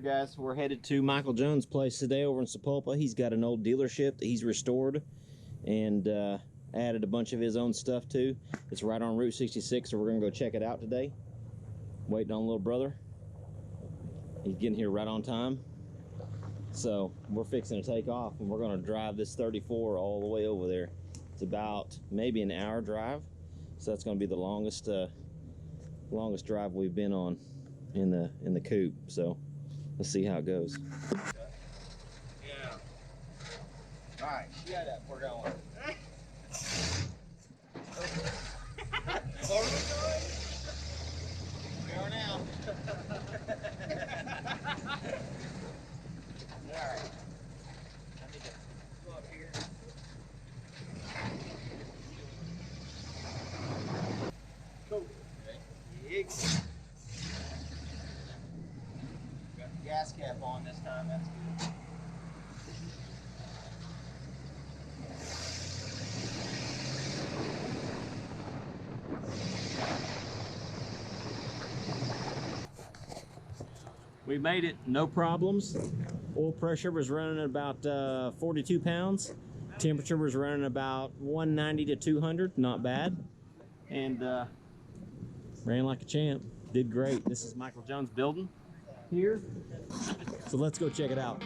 guys, we're headed to Michael Jones' place today over in Sapulpa. He's got an old dealership that he's restored and added a bunch of his own stuff to. It's right on Route 66, so we're gonna go check it out today. Waiting on little brother. He's getting here right on time. So we're fixing to take off and we're gonna drive this 34 all the way over there. It's about maybe an hour drive. So that's gonna be the longest drive we've been on in the coupe. So let's see how it goes. Yeah. All right, shut up. We're going. Are we going? We are now. All right. I need to go up here. Cool. Okay. Got the gas cap on this time. That's good. We made it, no problems. Oil pressure was running about 42 pounds. Temperature was running about 190 to 200, not bad. And ran like a champ, did great. This is Michael Jones' building here. So let's go check it out.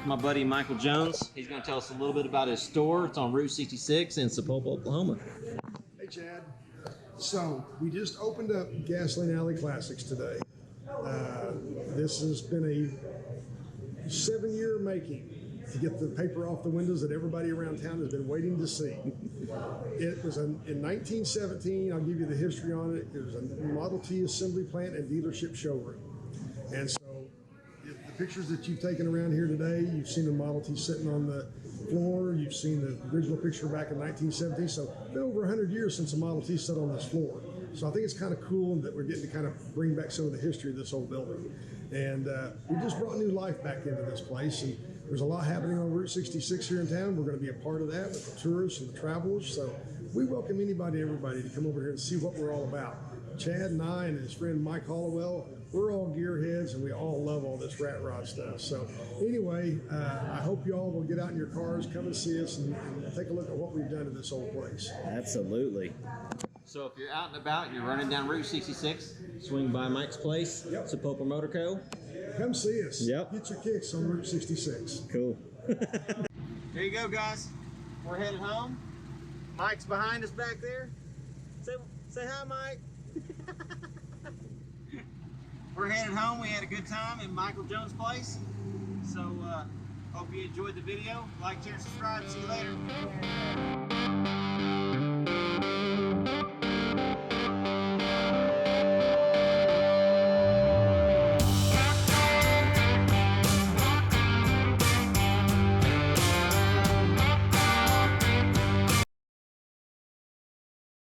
My buddy Michael Jones. He's going to tell us a little bit about his store. It's on Route 66 in Sapulpa, Oklahoma. Hey, Chad. So we just opened up Gasoline Alley Classics today. This has been a 7-year making to get the paper off the windows that everybody around town has been waiting to see. It was in 1917. I'll give you the history on it. It was a Model T assembly plant and dealership showroom. And so the pictures that you've taken around here today, you've seen the Model T sitting on the floor. You've seen the original picture back in 1917. So it's been over 100 years since a Model T sat on this floor. So I think it's kind of cool that we're getting to kind of bring back some of the history of this old building. And we just brought new life back into this place. And there's a lot happening on Route 66 here in town. We're going to be a part of that with the tourists and the travelers. So we welcome anybody, everybody to come over here and see what we're all about. Chad and I and his friend Mike Hollowell, we're all gearheads and we all love all this rat rod stuff. So anyway, I hope you all will get out in your cars, come and see us, and take a look at what we've done to this old place. Absolutely. So if you're out and about and you're running down Route 66, swing by Mike's place, Yep. Sapulpa Motor Co. Come see us. Yep. Get your kicks on Route 66. Cool. There you go, guys. We're headed home. Mike's behind us back there. Say hi, Mike. We're headed home. We had a good time in Michael Jones' place. So hope you enjoyed the video. Like, share, subscribe. See you later.